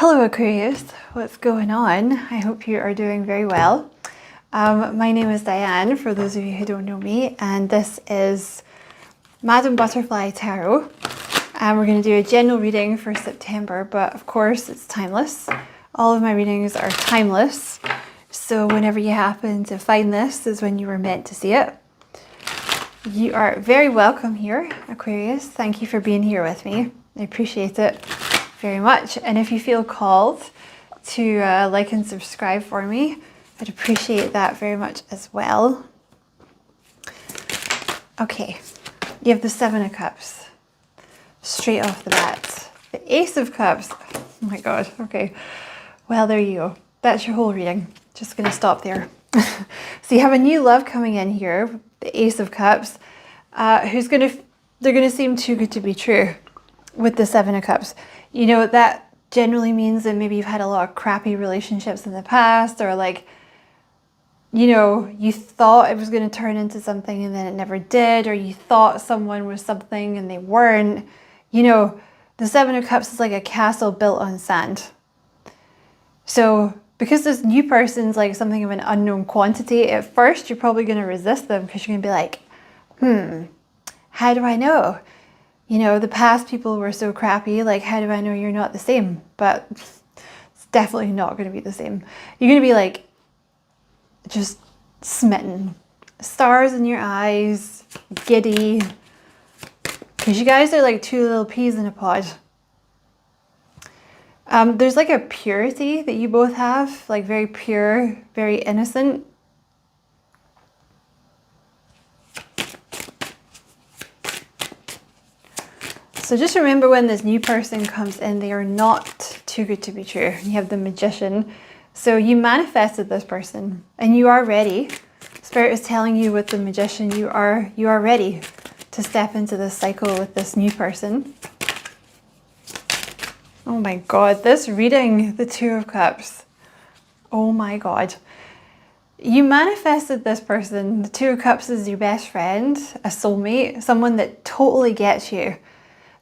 Hello Aquarius, what's going on? I hope you are doing very well. My name is Diane, for those of you who don't know me, and this is Madam Butterfly Tarot. And we're going to do a general reading for September, but of course it's timeless. All of my readings are timeless, so whenever you happen to find this is when you were meant to see it. You are very welcome here, Aquarius. Thank you for being here with me. I appreciate it very much. And if you feel called to like and subscribe for me, I'd appreciate that very much as well. Okay, you have the Seven of Cups straight off the bat. The Ace of Cups. Oh my God. Okay, well, there you go. That's your whole reading. Just gonna stop there. So you have a new love coming in here, the Ace of Cups, they're gonna seem too good to be true with the Seven of Cups. You know, that generally means that maybe you've had a lot of crappy relationships in the past, or like, you know, you thought it was going to turn into something and then it never did, or you thought someone was something and they weren't. You know, the Seven of Cups is like a castle built on sand. So because this new person's like something of an unknown quantity, at first you're probably going to resist them because you're going to be like, how do I know? You know, the past people were so crappy, like, how do I know you're not the same? But it's definitely not going to be the same. You're going to be like, just smitten. Stars in your eyes, giddy. Because you guys are like two little peas in a pod. There's like a purity that you both have, like very pure, very innocent. So just remember, when this new person comes in, they are not too good to be true. You have the Magician. So you manifested this person and you are ready. Spirit is telling you with the Magician, you are ready to step into this cycle with this new person. Oh my God, this reading, the Two of Cups. Oh my God. You manifested this person. The Two of Cups is your best friend, a soulmate, someone that totally gets you.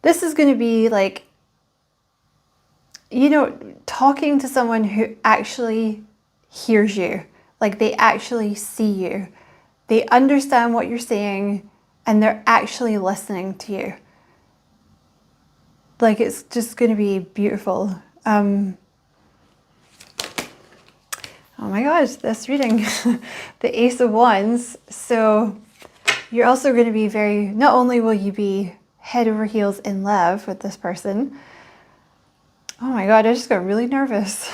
This is going to be like, you know, talking to someone who actually hears you. Like, they actually see you. They understand what you're saying and they're actually listening to you. Like, it's just going to be beautiful. Oh my gosh, this reading, the Ace of Wands. So you're also going to be very, not only will you be head over heels in love with this person. Oh my God, I just got really nervous.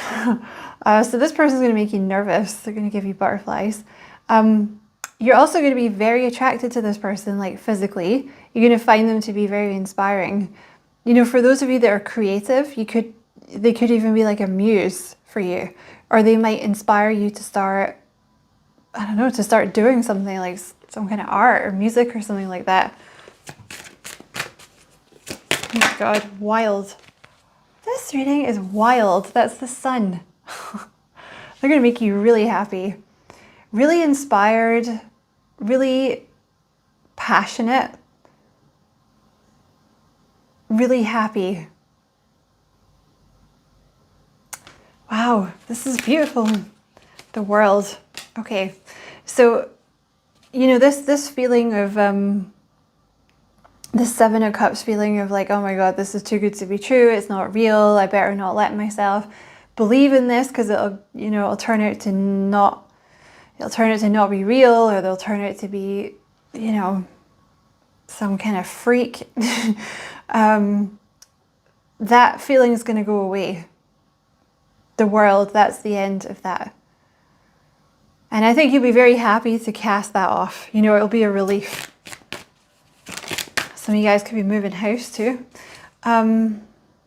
So this person's going to make you nervous. They're going to give you butterflies. You're also going to be very attracted to this person, like physically. You're going to find them to be very inspiring. You know, for those of you that are creative, they could even be like a muse for you, or they might inspire you to start, I don't know, to start doing something like some kind of art or music or something like that. Oh my God, wild. This reading is wild. That's the Sun. They're going to make you really happy, really inspired, really passionate, really happy. Wow, this is beautiful. The World. Okay, so, you know, this feeling of, the Seven of Cups feeling of like, oh my God, this is too good to be true. It's not real. I better not let myself believe in this, because it'll turn out to not be real, or they'll turn out to be, you know, some kind of freak. That feeling is going to go away. The World, that's the end of that. And I think you'll be very happy to cast that off. You know, it'll be a relief. Some of you guys could be moving house too. Some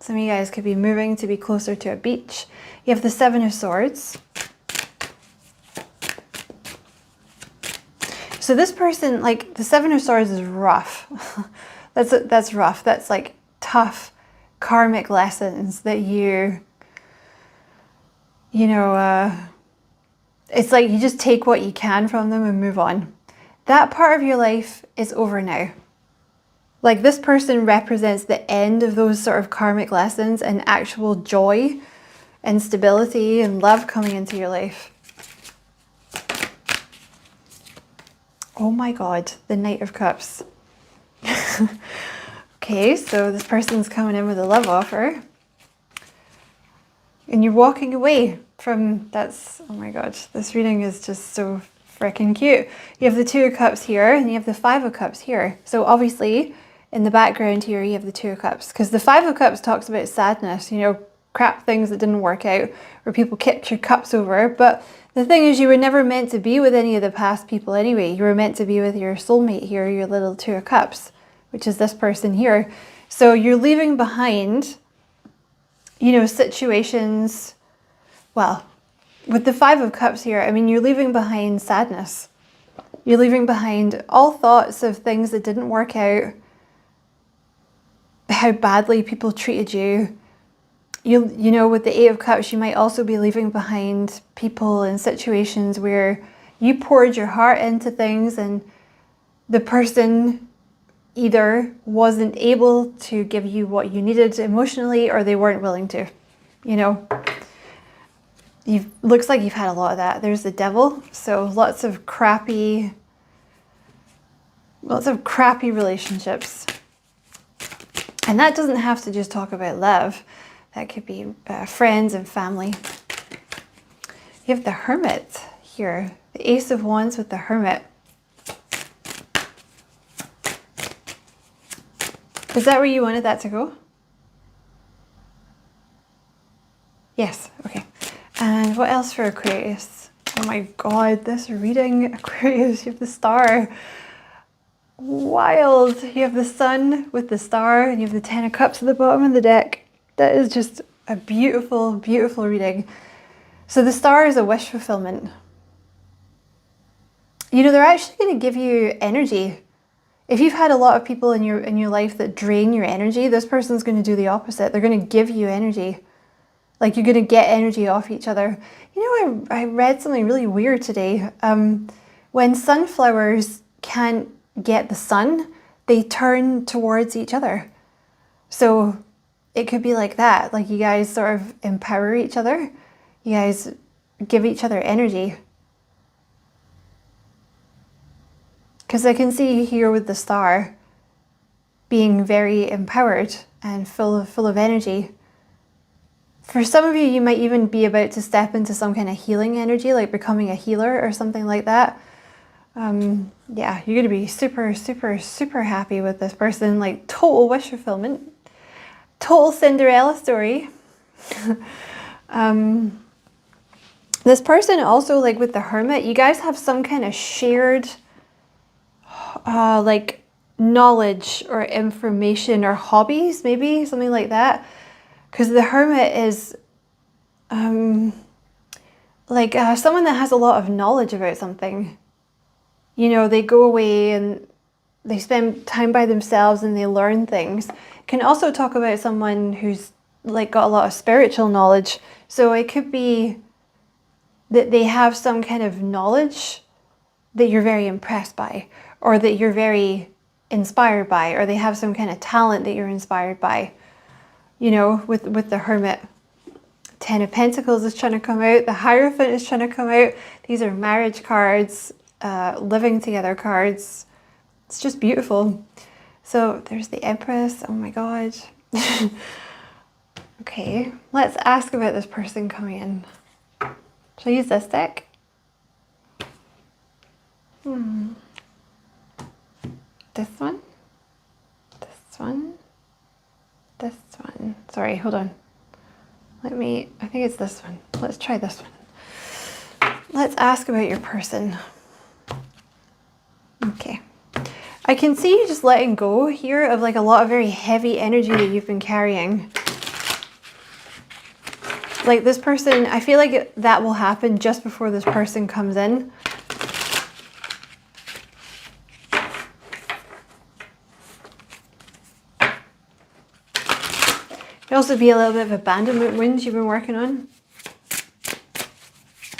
of you guys could be moving to be closer to a beach. You have the Seven of Swords. So this person, like, the Seven of Swords is rough. That's rough. That's like tough karmic lessons that you know, it's like you just take what you can from them and move on. That part of your life is over now. Like, this person represents the end of those sort of karmic lessons and actual joy and stability and love coming into your life. Oh my God, the Knight of Cups. Okay, so this person's coming in with a love offer. And you're walking away from, that's, oh my God, this reading is just so freaking cute. You have the Two of Cups here and you have the Five of Cups here. So obviously in the background here you have the Two of Cups, because the Five of Cups talks about sadness, you know, crap things that didn't work out, where people kicked your cups over. But the thing is, you were never meant to be with any of the past people anyway. You were meant to be with your soulmate here, your little Two of Cups, which is this person here. So you're leaving behind, you know, situations, well, with the Five of Cups here, I mean, you're leaving behind sadness. You're leaving behind all thoughts of things that didn't work out, how badly people treated you. You know, with the Eight of Cups, you might also be leaving behind people in situations where you poured your heart into things and the person either wasn't able to give you what you needed emotionally, or they weren't willing to, you know. Looks like you've had a lot of that. There's the Devil, so lots of crappy relationships. And that doesn't have to just talk about love. That could be friends and family. You have the Hermit here, the Ace of Wands with the Hermit. Is that where you wanted that to go? Yes, okay. And what else for Aquarius? Oh my God, this reading, Aquarius, you have the Star. Wild. You have the Sun with the Star, and you have the Ten of Cups at the bottom of the deck. That is just a beautiful, beautiful reading. So the Star is a wish fulfillment. You know, they're actually going to give you energy. If you've had a lot of people in your life that drain your energy, this person's going to do the opposite. They're going to give you energy. Like, you're going to get energy off each other. You know, I read something really weird today. When sunflowers can't get the sun, they turn towards each other. So it could be like that. Like, you guys sort of empower each other. You guys give each other energy. Because I can see here with the Star being very empowered and full of energy. For some of you, you might even be about to step into some kind of healing energy, like becoming a healer or something like that. Yeah, you're going to be super, super, super happy with this person. Like, total wish fulfillment. Total Cinderella story. This person also, like with the Hermit, you guys have some kind of shared like knowledge or information or hobbies, maybe something like that. Because the Hermit is like someone that has a lot of knowledge about something. You know, they go away and they spend time by themselves and they learn things. Can also talk about someone who's like got a lot of spiritual knowledge. So it could be that they have some kind of knowledge that you're very impressed by, or that you're very inspired by, or they have some kind of talent that you're inspired by. You know, with the Hermit. Ten of Pentacles is trying to come out. The Hierophant is trying to come out. These are marriage cards, living together cards. It's just beautiful. So there's the Empress. Oh my God. Okay, let's ask about this person coming in. Shall I use this deck? This one? This one? This one. Sorry, hold on. I think it's this one. Let's try this one. Let's ask about your person. Okay. I can see you just letting go here of like a lot of very heavy energy that you've been carrying. Like this person, I feel like that will happen just before this person comes in. Could also be a little bit of abandonment wounds you've been working on.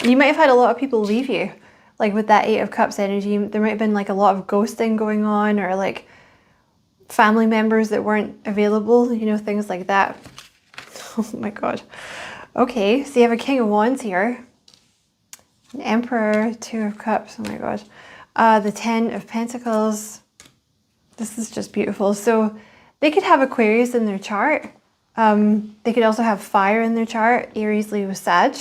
You might have had a lot of people leave you, like with that Eight of Cups energy. There might have been like a lot of ghosting going on, or like family members that weren't available, you know, things like that. Oh my God. Okay, so you have a King of Wands here. An Emperor, Two of Cups, oh my god. The Ten of Pentacles. This is just beautiful. So they could have Aquarius in their chart. They could also have fire in their chart, Aries, Leo, Sag.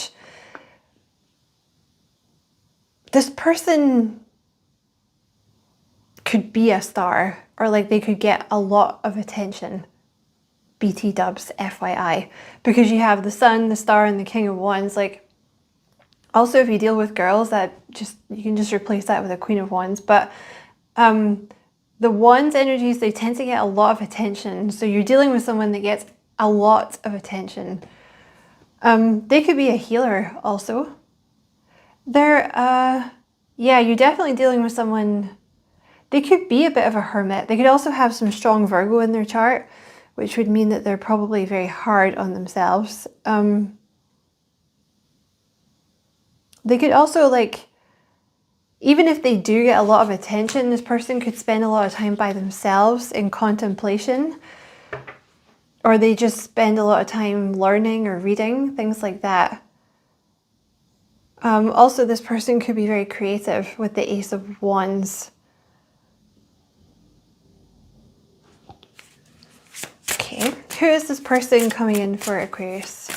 This person could be a star, or like they could get a lot of attention. BT dubs, FYI. Because you have the Sun, the Star, and the King of Wands. Like, also, if you deal with girls, you can just replace that with a Queen of Wands. But the Wands energies, they tend to get a lot of attention. So you're dealing with someone that gets a lot of attention. They could be a healer also. Yeah, you're definitely dealing with someone. They could be a bit of a hermit. They could also have some strong Virgo in their chart, which would mean that they're probably very hard on themselves. They could also, like, even if they do get a lot of attention, this person could spend a lot of time by themselves in contemplation, or they just spend a lot of time learning or reading, things like that. Also, this person could be very creative with the Ace of Wands. Okay, who is this person coming in for Aquarius?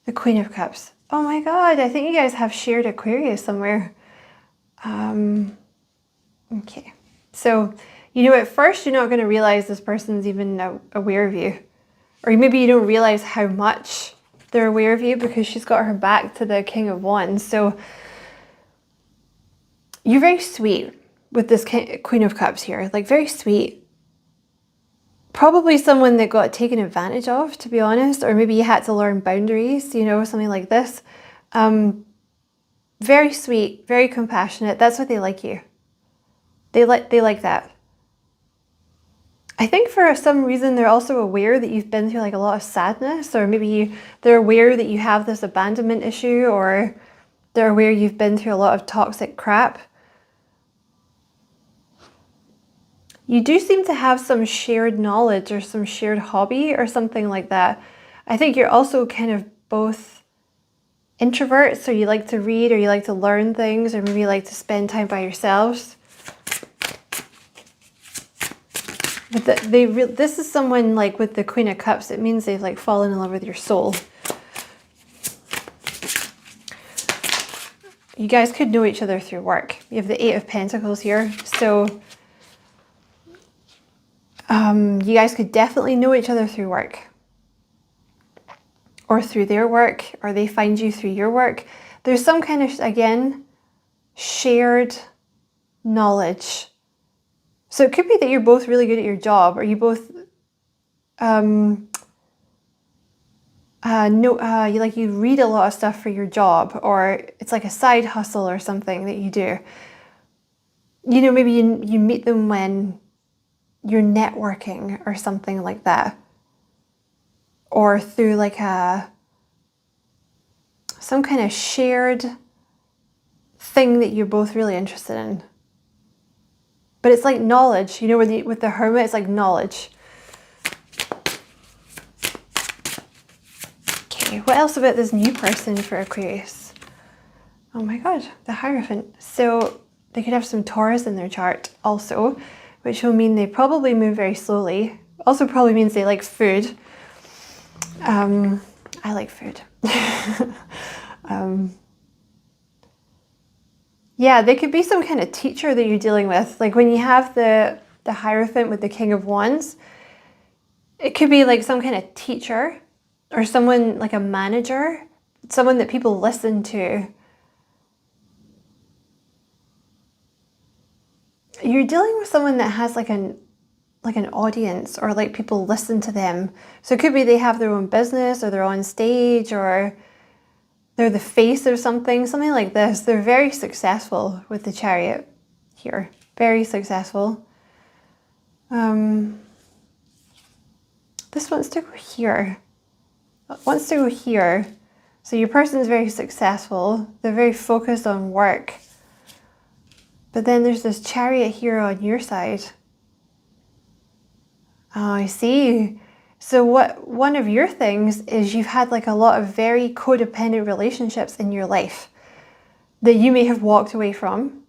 The Queen of Cups. Oh my god, I think you guys have shared Aquarius somewhere. Okay, so, you know, at first you're not going to realize this person's even aware of you. Or maybe you don't realize how much they're aware of you because she's got her back to the King of Wands. So you're very sweet with this Queen of Cups here. Like, very sweet. Probably someone that got taken advantage of, to be honest, or maybe you had to learn boundaries, you know, something like this. Very sweet, very compassionate. That's what they like you. They like that. I think for some reason they're also aware that you've been through like a lot of sadness, or maybe they're aware that you have this abandonment issue, or they're aware you've been through a lot of toxic crap. You do seem to have some shared knowledge or some shared hobby or something like that. I think you're also kind of both introverts, so you like to read or you like to learn things, or maybe you like to spend time by yourselves. But this is someone, like with the Queen of Cups, it means they've like fallen in love with your soul. You guys could know each other through work. You have the Eight of Pentacles here, so you guys could definitely know each other through work, or through their work, or they find you through your work. There's some kind of, again, shared knowledge. So it could be that you're both really good at your job, or you both you read a lot of stuff for your job, or it's like a side hustle or something that you do. You know, maybe you meet them when you're networking or something like that, or through like some kind of shared thing that you're both really interested in. But it's like knowledge, you know, with the Hermit, it's like knowledge. Okay, what else about this new person for Aquarius? Oh my god, the Hierophant. So they could have some Taurus in their chart also, which will mean they probably move very slowly. Also probably means they like food. I like food. Yeah, they could be some kind of teacher that you're dealing with. Like when you have the Hierophant with the King of Wands, it could be like some kind of teacher, or someone like a manager, someone that people listen to. You're dealing with someone that has like an audience, or like people listen to them. So it could be they have their own business, or they're on stage, or they're the face of something like this. They're very successful with the Chariot here. Very successful. This wants to go here. Wants to go here. So your person is very successful. They're very focused on work. But then there's this Chariot here on your side. Oh, I see. So one of your things is you've had like a lot of very codependent relationships in your life that you may have walked away from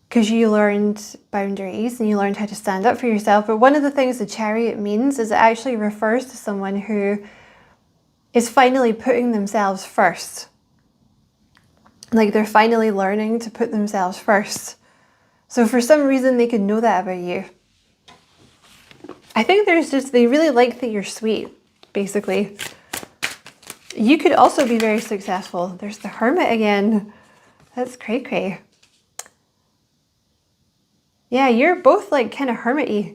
because you learned boundaries and you learned how to stand up for yourself. But one of the things the Chariot means is it actually refers to someone who is finally putting themselves first. Like they're finally learning to put themselves first. So for some reason they could know that about you. I think they really like that you're sweet, basically. You could also be very successful. There's the Hermit again. That's cray-cray. Yeah, you're both like kind of hermit-y.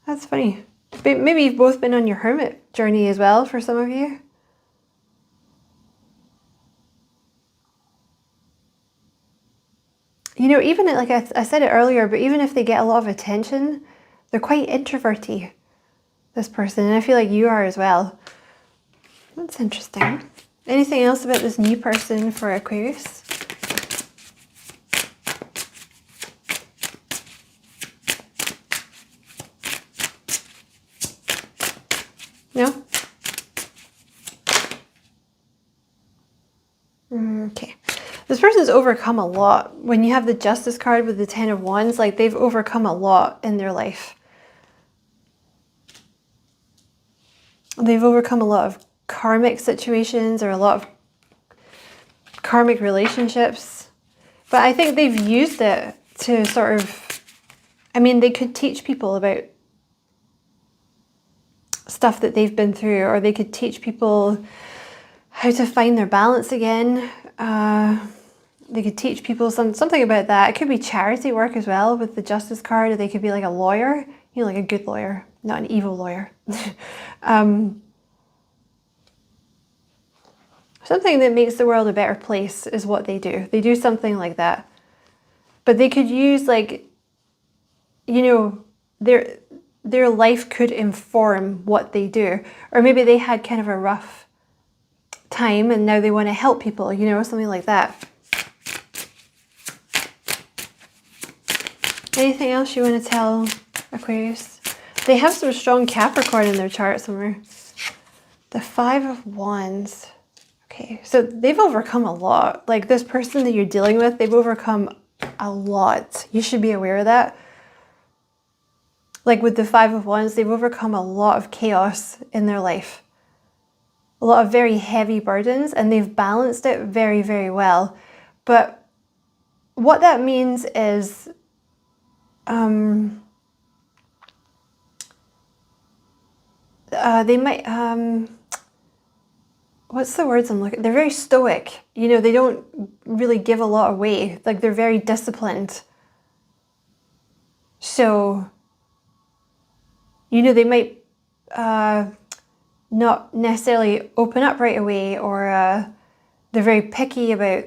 That's funny. Maybe you've both been on your hermit journey as well for some of you. You know, even like I said it earlier, but even if they get a lot of attention, they're quite introverty, this person. And I feel like you are as well. That's interesting. Anything else about this new person for Aquarius? No? Okay. This person's overcome a lot. When you have the Justice card with the Ten of Wands, like they've overcome a lot in their life. They've overcome a lot of karmic situations or a lot of karmic relationships. But I think they've used it to sort of, I mean, they could teach people about stuff that they've been through, or they could teach people how to find their balance again. They could teach people something about that. It could be charity work as well with the Justice card, or they could be like a lawyer, you know, like a good lawyer, not an evil lawyer. Something that makes the world a better place is what they do. They do something like that. But they could use like, you know, their life could inform what they do. Or maybe they had kind of a rough time and now they want to help people, you know, something like that. Anything else you want to tell Aquarius? They have some strong Capricorn in their chart somewhere. The Five of Wands. Okay, so they've overcome a lot. Like this person that you're dealing with, they've overcome a lot. You should be aware of that. Like with the Five of Wands, they've overcome a lot of chaos in their life. A lot of very heavy burdens, and they've balanced it very, very well. But what that means is they might, what's the words I'm looking? They're very stoic. You know, they don't really give a lot away. Like they're very disciplined. So, you know, they might not necessarily open up right away, or they're very picky about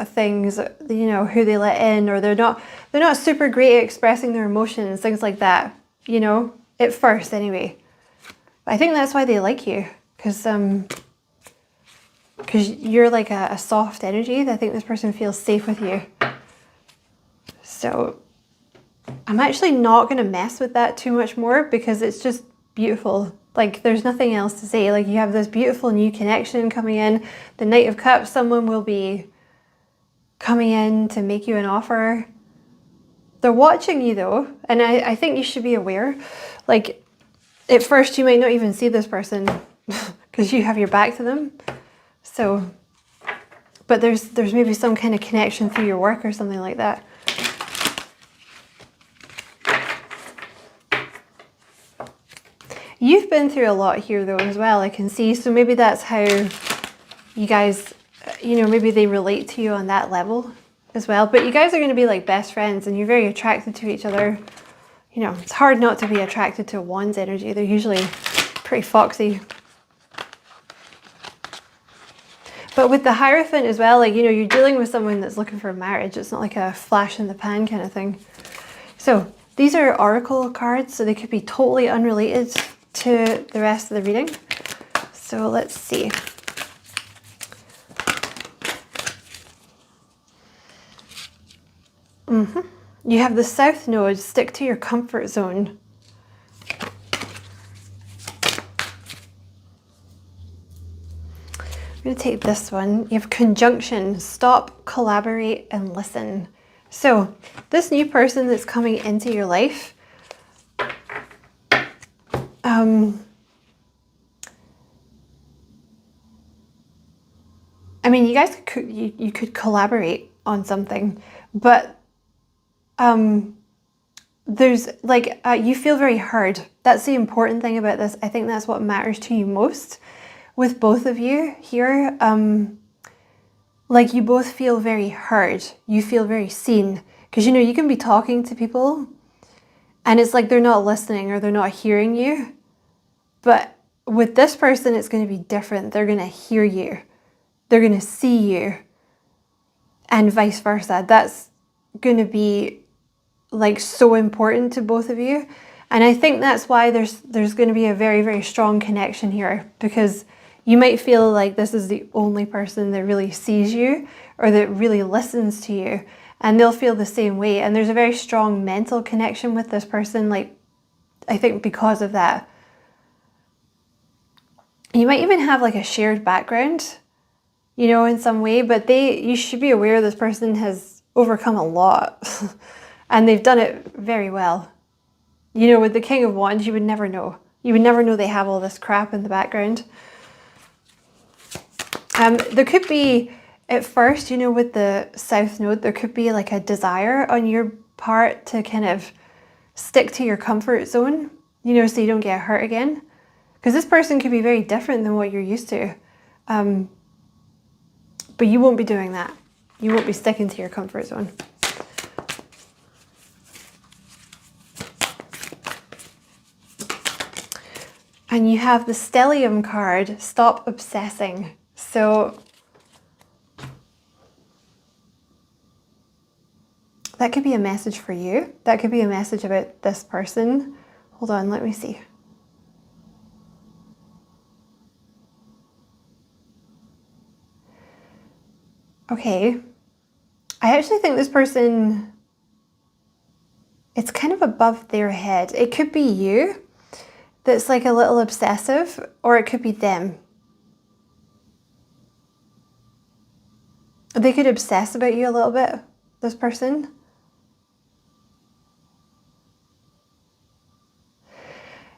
things, you know, who they let in, or they're not super great at expressing their emotions, things like that, you know, at first anyway. But I think that's why they like you, because you're like a soft energy. I think this person feels safe with you. So I'm actually not going to mess with that too much more because it's just beautiful. Like there's nothing else to say. Like you have this beautiful new connection coming in. The Knight of Cups, someone will be coming in to make you an offer. They're watching you though, and I think you should be aware. Like at first you might not even see this person because you have your back to them. So, but there's maybe some kind of connection through your work or something like that. You've been through a lot here though as well, I can see. So maybe that's how you guys, you know, maybe they relate to you on that level as well. But you guys are going to be like best friends and you're very attracted to each other. You know, it's hard not to be attracted to Wands energy. They're usually pretty foxy. But with the Hierophant as well, like, you know, you're dealing with someone that's looking for marriage. It's not like a flash in the pan kind of thing. So these are oracle cards, so they could be totally unrelated to the rest of the reading. So let's see. You have the South Node, stick to your comfort zone. I'm going to take this one. You have Conjunction, stop, collaborate, and listen. So this new person that's coming into your life, I mean, you guys could you could collaborate on something, but there's like you feel very heard. That's the important thing about this. I think that's what matters to you most with both of you here. Like you both feel very heard. You feel very seen, because you know you can be talking to people and it's like they're not listening or they're not hearing you. But with this person, it's going to be different. They're going to hear you. They're going to see you, and vice versa. That's going to be like so important to both of you. And I think that's why there's going to be a very, very strong connection here, because you might feel like this is the only person that really sees you or that really listens to you, and they'll feel the same way. And there's a very strong mental connection with this person, like I think because of that. You might even have like a shared background, you know, in some way, but you should be aware this person has overcome a lot and they've done it very well. You know, with the King of Wands, you would never know. You would never know they have all this crap in the background. There could be, at first, you know, with the South Node, there could be like a desire on your part to kind of stick to your comfort zone, you know, so you don't get hurt again. Because this person could be very different than what you're used to. But you won't be doing that. You won't be sticking to your comfort zone. And you have the Stellium card, stop obsessing. So that could be a message for you. That could be a message about this person. Hold on, let me see. Okay, I actually think this person, it's kind of above their head. It could be you that's like a little obsessive, or it could be them. They could obsess about you a little bit, this person.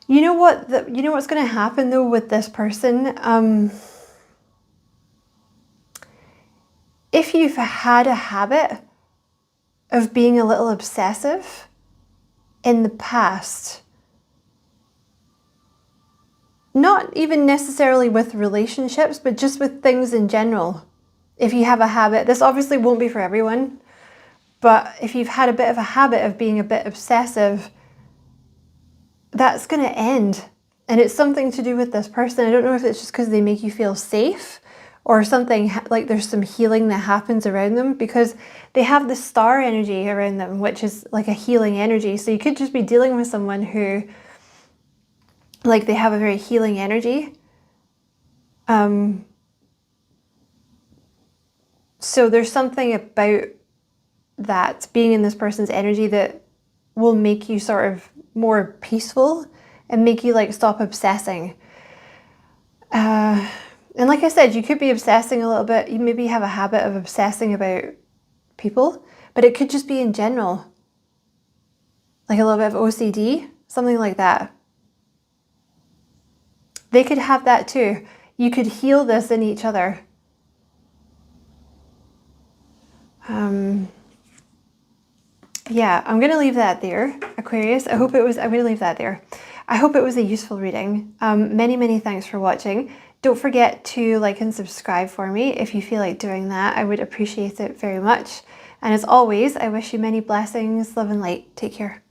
You know what? You know what's going to happen though with this person? If you've had a habit of being a little obsessive in the past, not even necessarily with relationships, but just with things in general. If you have a habit, this obviously won't be for everyone, but if you've had a bit of a habit of being a bit obsessive, that's going to end. And it's something to do with this person. I don't know if it's just because they make you feel safe, or something like there's some healing that happens around them, because they have the star energy around them, which is like a healing energy. So you could just be dealing with someone who, like, they have a very healing energy. So there's something about that, being in this person's energy, that will make you sort of more peaceful and make you like stop obsessing. And like I said, you could be obsessing a little bit. You maybe have a habit of obsessing about people, but it could just be in general. Like a little bit of OCD, something like that. They could have that too. You could heal this in each other. Yeah, I'm going to leave that there, Aquarius. I'm going to leave that there. I hope it was a useful reading. Many, many thanks for watching. Don't forget to like and subscribe for me if you feel like doing that. I would appreciate it very much. And as always, I wish you many blessings, love and light. Take care.